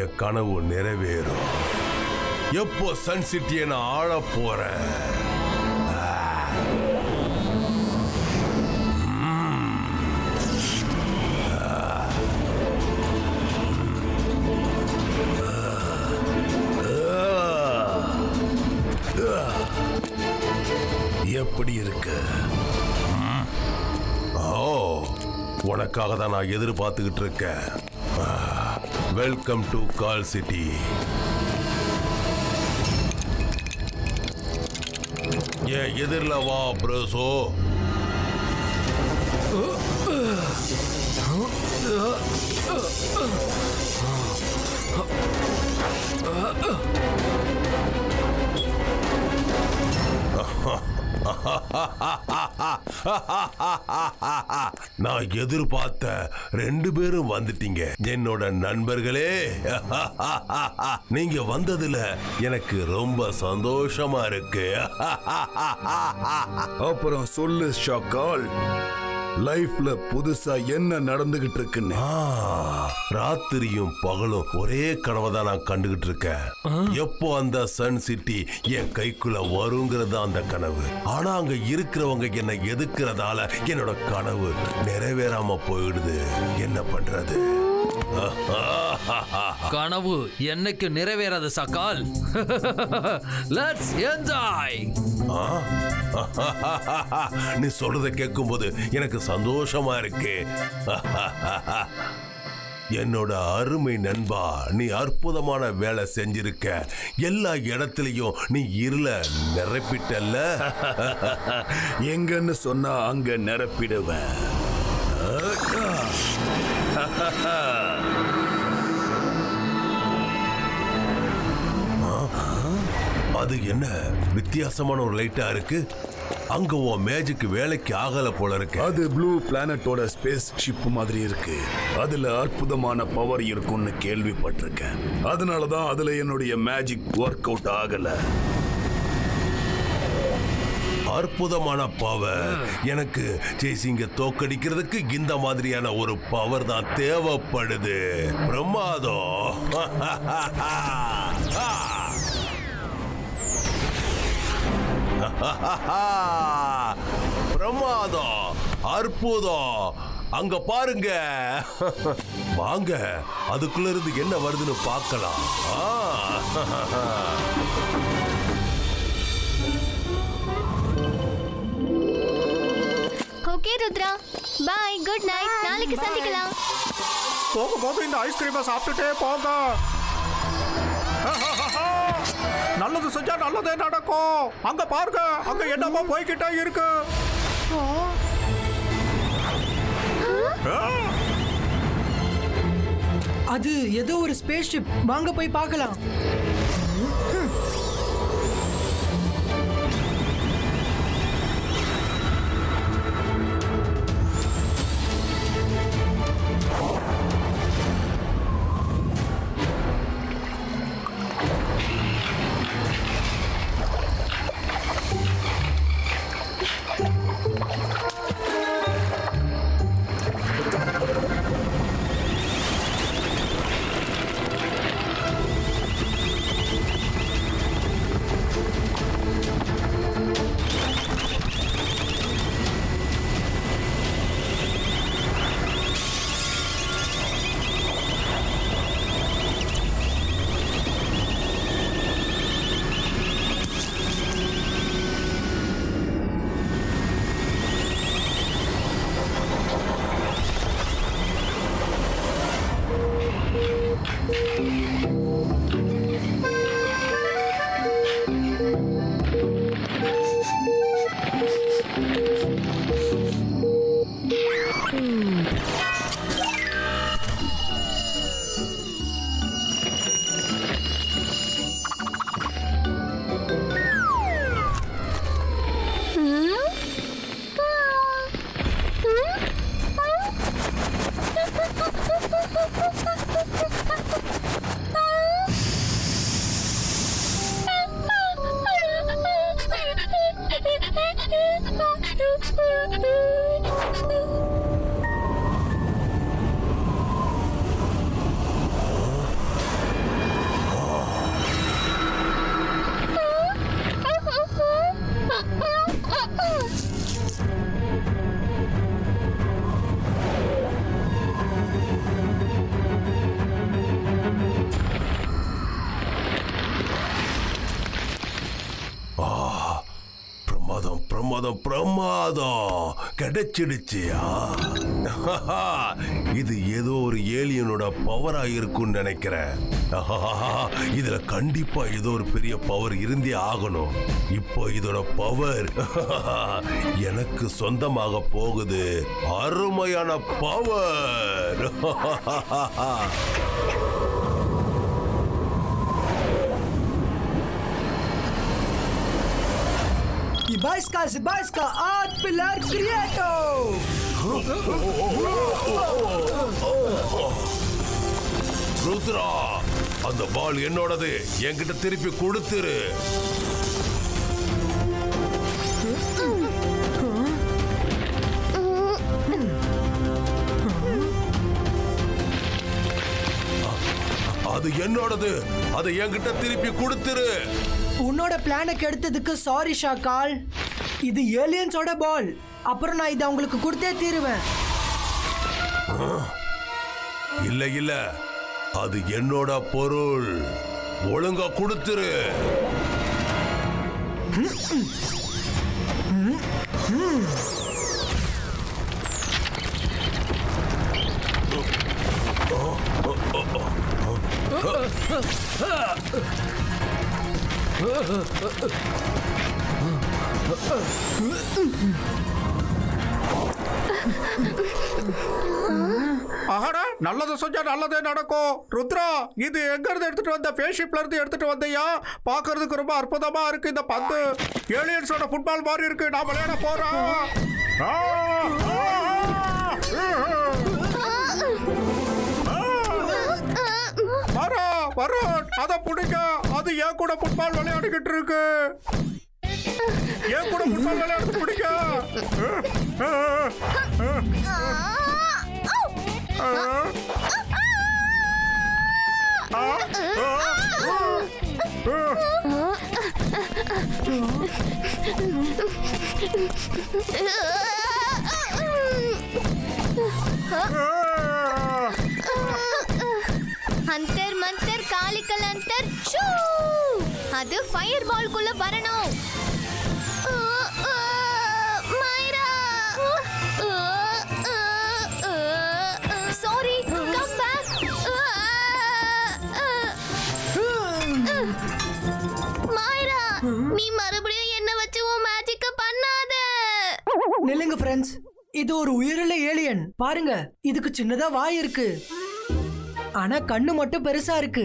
என் கனவு நிறைவேறும். எப்போ சன் சிட்டியை நான் ஆள போறேன். எப்படி இருக்கு? உனக்காக தான் நான் எதிர்பார்த்துக்கிட்டு இருக்கேன். Welcome to call city. ஏன் எதிரில் வா ப்ரோசோ. நான் எதிர்பார்த்த 2 பேரும் வந்துட்டீங்க என்னோட நண்பர்களே. நீங்க வந்ததுல எனக்கு ரொம்ப சந்தோஷமா இருக்கு. அப்புறம் சொல்லு ஷாக்கால், லைஃப்ல புதுசா என்ன நடந்துகிட்டு இருக்குன்னு? ராத்திரியும் பகலும் ஒரே கனவை தான் நான் கண்டுகிட்டு இருக்கேன். எப்போ அந்த சன் சிட்டி என் கைக்குள்ள வருங்கிறது அந்த கனவு. ஆனா அங்க இருக்கிறவங்க என்ன எதுக்குறதால என்னோட கனவு நிறைவேறாம போயிடுது. என்ன பண்றது? கனவு என்னைக்கு நிறைவேறாது சக்கால். Let's enjoy. நீ சொல்றத கேட்கும் போது எனக்கு சந்தோஷமா இருக்கு. என்னோட அருமை நண்பா, நீ அற்புதமான வேலை செஞ்சிருக்க. எல்லா இடத்துலயும் நீ இருள நிரப்பிட்டல்ல. எங்கன்னு சொன்னா அங்க நிரப்பிடுவேன். அது என்ன வித்தியாசமான ஒரு லைட்டா இருக்கு? அங்க உன் மேஜிக் வேலைக்கு ஆகல போல இருக்கு. அது ப்ளூ பிளானட்டோட ஸ்பேஸ் ஷிப் மாதிரி இருக்கு. அதுல அற்புதமான பவர் இருக்கும்னு கேள்விப்பட்டிருக்கேன். அதனாலதான் அதுல என்னுடைய மேஜிக் ஒர்க் அவுட் ஆகல. அற்புதமான பவர். எனக்கு சேசிங்க தோக்கடிக்கிறதுக்கு இந்த மாதிரியான ஒரு பவர் தான் தேவைப்படுது. பிரமாதம். பிரமாதம், அற்புதம். அங்க பாருங்க. வாங்க, அதுக்குள்ள இருந்து என்ன வருதுன்னு பார்க்கலாம். Okay Rudra, bye, good night. நாளைக்கு சந்திக்கலாம். போகும்போது இந்த ஐஸ்கிரீமை சாப்பிட்டுட்டே போங்க. நல்லது செஞ்சா நல்லதே நடக்கும். அங்க பாருங்க, அங்க என்னமோ போய்கிட்டே இருக்கு. அது ஏதோ ஒரு ஸ்பேஸ் ஷிப். வாங்க போய் பார்க்கலாம். ஆசீர்வாதம் பிரமாதம் கிடைச்சிடுச்சியா? இது ஏதோ ஒரு ஏலியனோட பவரா இருக்கும்னு நினைக்கிறேன். இதுல கண்டிப்பா ஏதோ ஒரு பெரிய பவர் இருந்தே ஆகணும். இப்போ இதோட பவர் எனக்கு சொந்தமாக போகுது. அருமையான power. Zibajska, Art Pillar Creato! Rudra, அந்த பால் என்னோடது. என்கிட்ட திருப்பி கொடுத்துரு. அது என்னோடது. அதை என்கிட்ட திருப்பி கொடுத்துரு. உன்னோட பிளானை கெடுத்ததுக்கு சாரி ஷாக்கால். இது ஏலியன்ஸோட பால். அப்புறம் நான் இதை உங்களுக்கு கொடுத்தே தீருவேன். இல்ல இல்ல, அது என்னோட பொருள். ஒழுங்கா கொடுத்துரு. ஆஹாடா, நல்லது செஞ்சா நல்லதே நடக்கும். ருத்ரா, இது எங்க இருந்து எடுத்துட்டு வந்த? ஃபேஸ்ஷிப்ல இருந்து எடுத்துட்டு வந்தியா? பாக்குறதுக்கு ரொம்ப அற்புதமா இருக்கு. இந்த பந்து ஏலியன்ஸோட ஃபுட்பால் மாதிரி இருக்கு. நான் விளையாட போறேன். வரும், அதை பிடிக்க. அது ஏன் கூட ஃபுட்பால் விளையாடிக்கிட்டு இருக்கு. ஏன் கூட ஃபுட்பால் விளையாடுறது பிடிக்க. அந்தர் மந்தர் காலிக்கல் அந்தர் ஷூ. அது ஃபயர் பால்குள்ள வரணும். மைரா, சாரி, கம் பேக். மைரா, நீ மறுபடியும் என்ன வச்சு உன் மேஜிக்க பண்ணாத. நில்லுங்க ஃப்ரெண்ட்ஸ், இது ஒரு உயிருள்ள ஏலியன். பாருங்க, இதுக்கு சின்னதா வாய் இருக்கு, ஆனா கண்ணு மட்டும் பெருசா இருக்கு.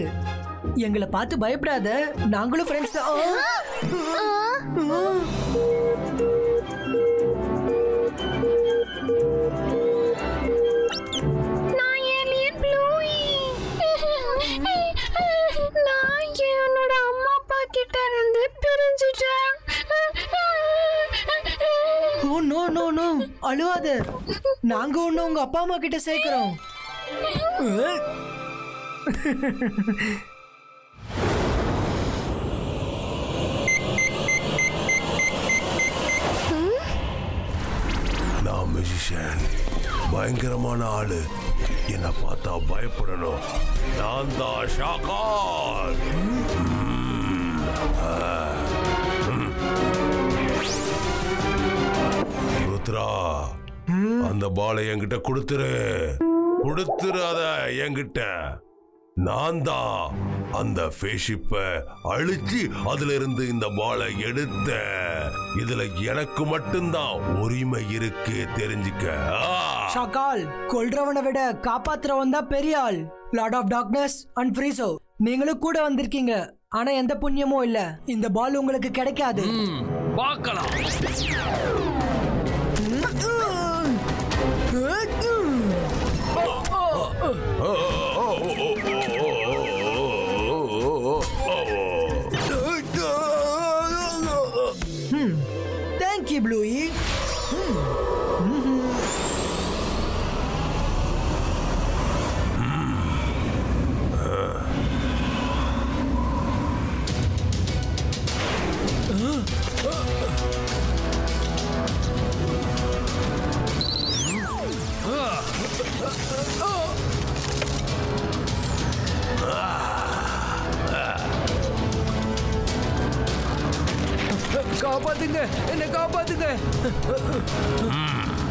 எங்களை பார்த்து பயப்படாத, நாங்களும் ஃப்ரெண்ட்ஸ் தான். நான் ஏலியன் ப்ளூயி. நான் என்னோட அம்மா அப்பா கிட்ட இருந்து பிரிஞ்சுட்டேன். ஓ நோ நோ நோ, அழுவாத. நாங்க ஒண்ணு உங்க அப்பா அம்மா கிட்ட சேர்க்கிறோம். நான் மியூசிஷியன், பயங்கரமான ஆளு. என்ன பார்த்தா பயப்படணும். நான் தான் ஷாக்கால். ருத்ரா, அந்த பாலை என்கிட்ட கொடுத்துரு. கொடுத்துறாத என்கிட்ட. நான் தான் அந்த ஃபேஸ்ஷிப்பை அழிச்சு அதுல இருந்து இந்த பாலை எடுத்த. இதுல எனக்கு மட்டும்தான் உரிமை இருக்கு, தெரிஞ்சுக்க. ஷாக்கால், கொல்றவனை விட காப்பாத்துறவன் தான் பெரிய ஆள். லார்ட் ஆஃப் டார்க்னஸ் அண்ட் ஃப்ரீசோ, நீங்களும் கூட வந்திருக்கீங்க. ஆனா எந்த புண்ணியமும் இல்ல. இந்த பால் உங்களுக்கு கிடைக்காது. பார்க்கலாம். Thank you, Bluey.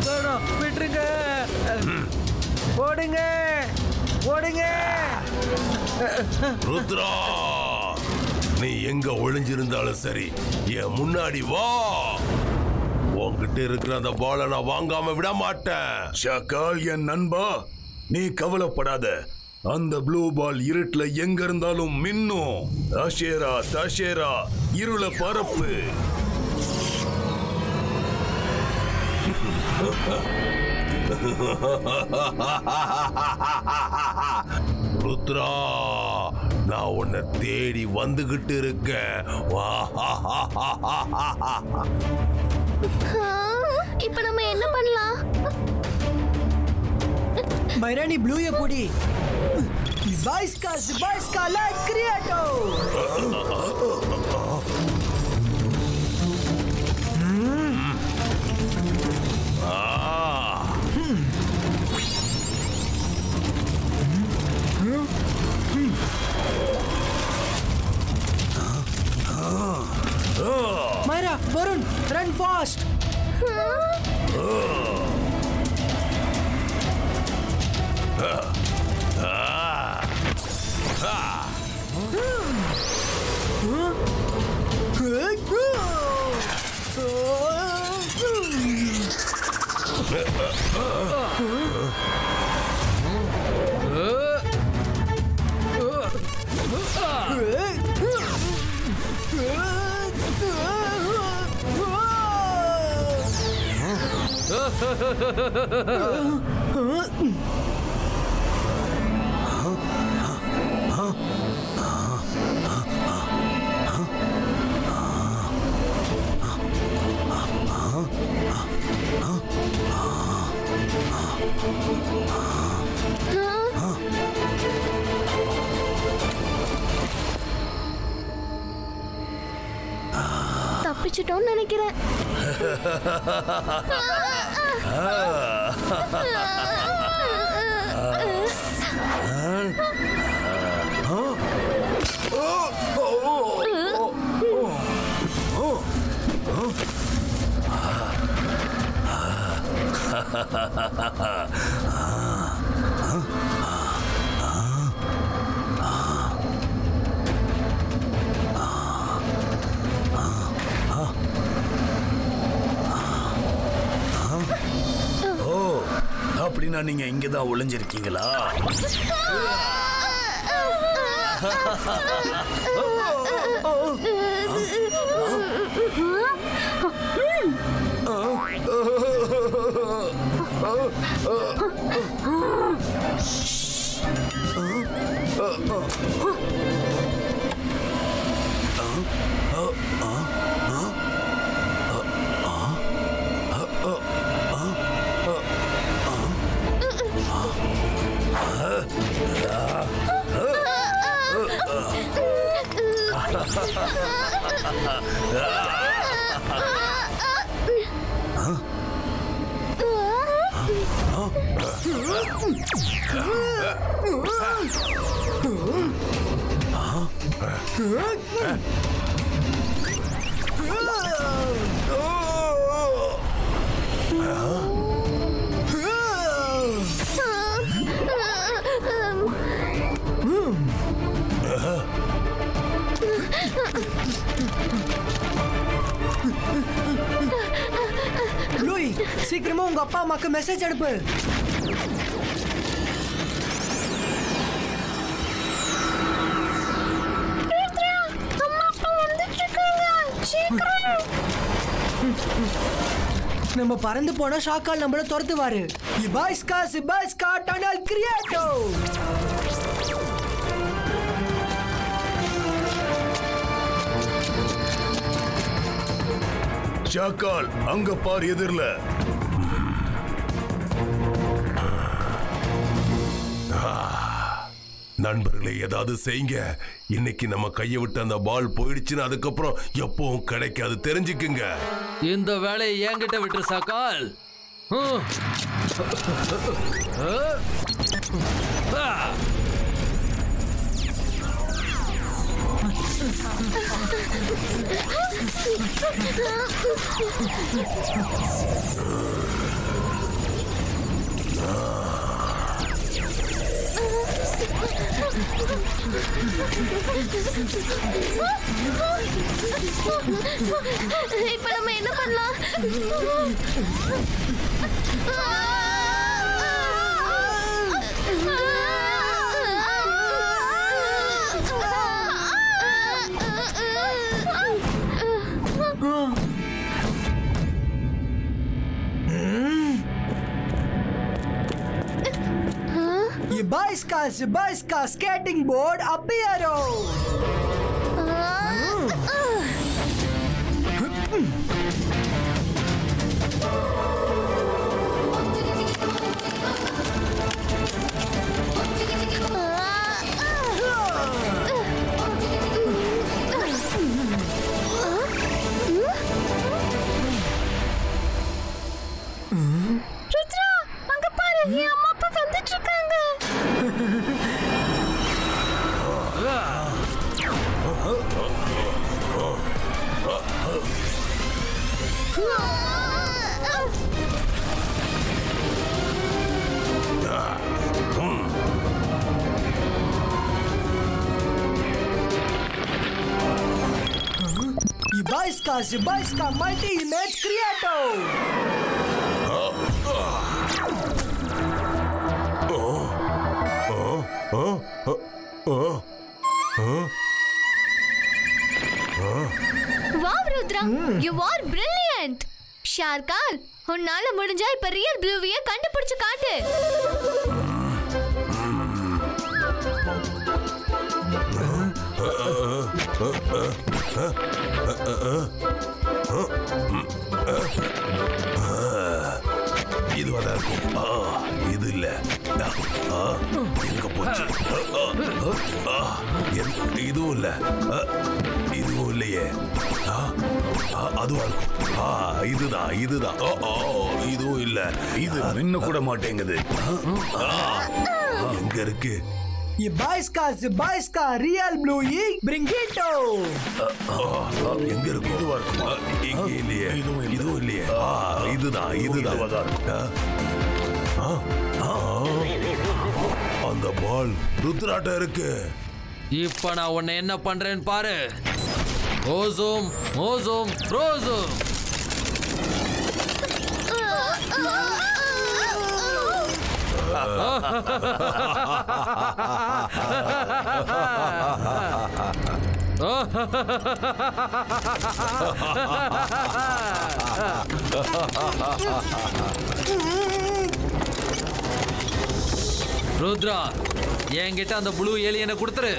வேணாம், விட்டுருங்க. ஓடுங்க ஓடுங்க. ருத்ரா, நீ எங்க ஒளிஞ்சிருந்தாலும் சரி, என் முன்னாடி வா. உன்கிட்ட இருக்கிற அந்த பாலை நான் வாங்காம விட மாட்டேன். ஷாக்கால் என் நண்பா, நீ கவலைப்படாத. அந்த ப்ளூ பால் இருட்டுல எங்க இருந்தாலும் மின்னும். அஷேரா தஷேரா, இருள பரப்பு. ருத்ரா, நான் உன்னை தேடி வந்துகிட்டு இருக்கேன். இப்ப நம்ம என்ன பண்ணலாம்? மைரானி ப்ளூய பொடி. Zibaiska like Creato. Myra, Varun, run fast. தப்பிச்சிட்டோம்னு நினைக்கிறேன். அப்படின்னா நீங்க இங்கதான் ஒளிஞ்சிருக்கீங்களா? லூயி, சீக்கிரமா உங்க அப்பா அம்மாக்கு மெசேஜ் அனுப்பு. நம்ம பறந்து போனா ஷாக்கால் நம்மள துரத்துவாரு. Zibaiska tunnel Creato. ஷாக்கால், அங்க பார் எதிரில. நண்பர்களே, ஏதாவது செய்யுங்க. இன்னைக்கு நம்ம கையை விட்டு அந்த பால் போயிடுச்சுன்னு அதுக்கப்புறம் எப்பவும் கிடைக்காது, தெரிஞ்சுக்குங்க. இந்த வேலையை என்கிட்ட விட்டு சாக்கால். இப்ப நம்ம என்ன பண்ணலாம்? Zibaiska skating board appearo. Rudra, அங்க பாரு, என் அம்மா அப்பா வந்துட்டு இருக்காங்க. Zibaiska multi image creator. Wow Rudra, you are brilliant. ஷார்கால், உன்னால முடிஞ்சா இப்ப ரியல் ப்ளூவிய கண்டுபிடிச்சு காட்டு. இதுவா இருக்கும். இது இல்ல. எங்க போச்சு? இதுவும் இல்ல. இதுவும் இல்லையே. அதுவா இருக்கும். இதுதான். இதுவும் இல்ல. இது இன்னும் கூட மாட்டேங்குது. எங்க இருக்கு? Zibaiska real blue ink bring it எங்க இருக்கு? இதுவா இருக்கும். இங்க இல்லையே. இதுவும் இல்லையே. இதுதான். அந்த பால் ருத்ராட்ட இருக்கு. இப்ப நான் உன்னை என்ன பண்றேன்னு பாரு. ஓசோம் ஃப்ரோசோம். ருத்ரா, என்கிட்ட அந்த ப்ளூ ஏலியனை கொடுத்துரு.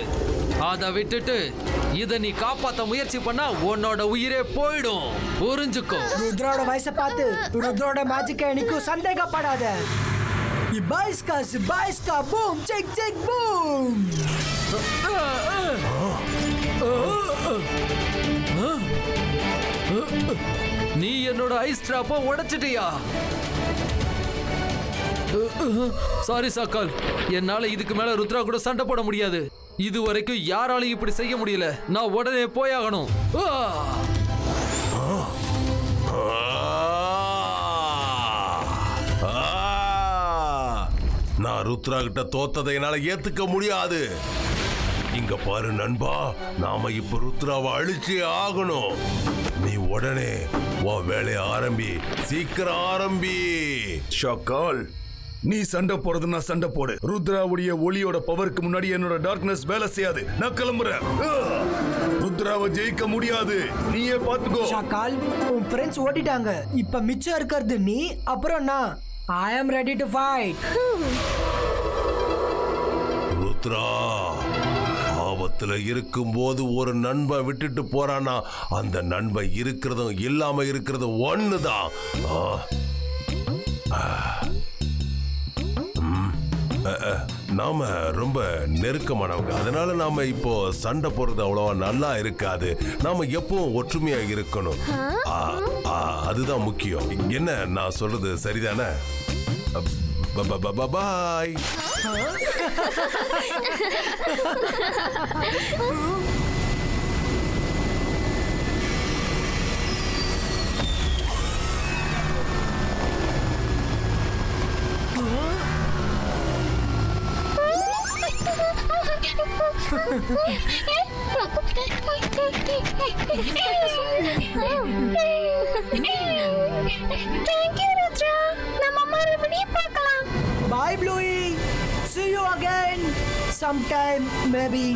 அதை விட்டுட்டு இதை நீ காப்பாத்த முயற்சி பண்ணா உன்னோட உயிரே போயிடும். புரிஞ்சுக்கோ. ருத்ரோட வயசை பார்த்து ருத்ரோட மேஜிக்கை எனக்கும் சந்தேகப்படாத. Zibaiska boom check boom. நீ என்னோட ஐஸ் டிராப்ப உடைச்சிட்டியா? சாரி சாக்கால், என்னால இதுக்கு மேல ருத்ரா கூட சண்டை போட முடியாது. இது வரைக்கும் யாராலையும் இப்படி செய்ய முடியல. நான் உடனே போயாகணும். நான் ருத்ரா கிட்ட தோத்ததை என்னால ஏத்துக்க முடியாது. இங்க பாரு நண்பா, நாம இப்ப ருத்ராவை அழிச்சே ஆகணும். நீ உடனே உன் வேலையை ஆரம்பி, சீக்கிரம் ஆரம்பி. ஷாக்கால், நீ சண்டை போறதுன்னா சண்டை போடு. ருத்ராவுடைய ஒளியோட பவருக்கு முன்னாடி என்னோட டார்க்னஸ் வேலை செய்யாது. நான் கிளம்புறேன். ருத்ராவை ஜெயிக்க முடியாது. நீயே பாத்துக்கோ. ஷாக்கால், உன் ஃப்ரெண்ட்ஸ் ஓடிட்டாங்க. இப்ப மிச்சம் இருக்கிறது நீ, அப்புறம் நான். I am ready to fight. Rudra, ஆபத்துல இருக்கும்போது ஒரு நண்பன் விட்டுட்டு போறானா, அந்த நண்பன் இருக்கிறதும் இல்லாம இருக்கிறதும் ஒண்ணுதான். நாம ரொம்ப நெருக்கமானவங்க. அதனால நாம இப்போ சண்டை போறது அவ்வளவா நல்லா இருக்காது. நாம எப்பவும் ஒற்றுமையா இருக்கணும். அதுதான் முக்கியம். என்ன நான் சொல்றது சரிதானே? பாய். தேங்க்யூ ருத்ரா. நம்ம மறுபடியும் பார்க்கலாம். Bye, Bluey. See you again sometime, maybe.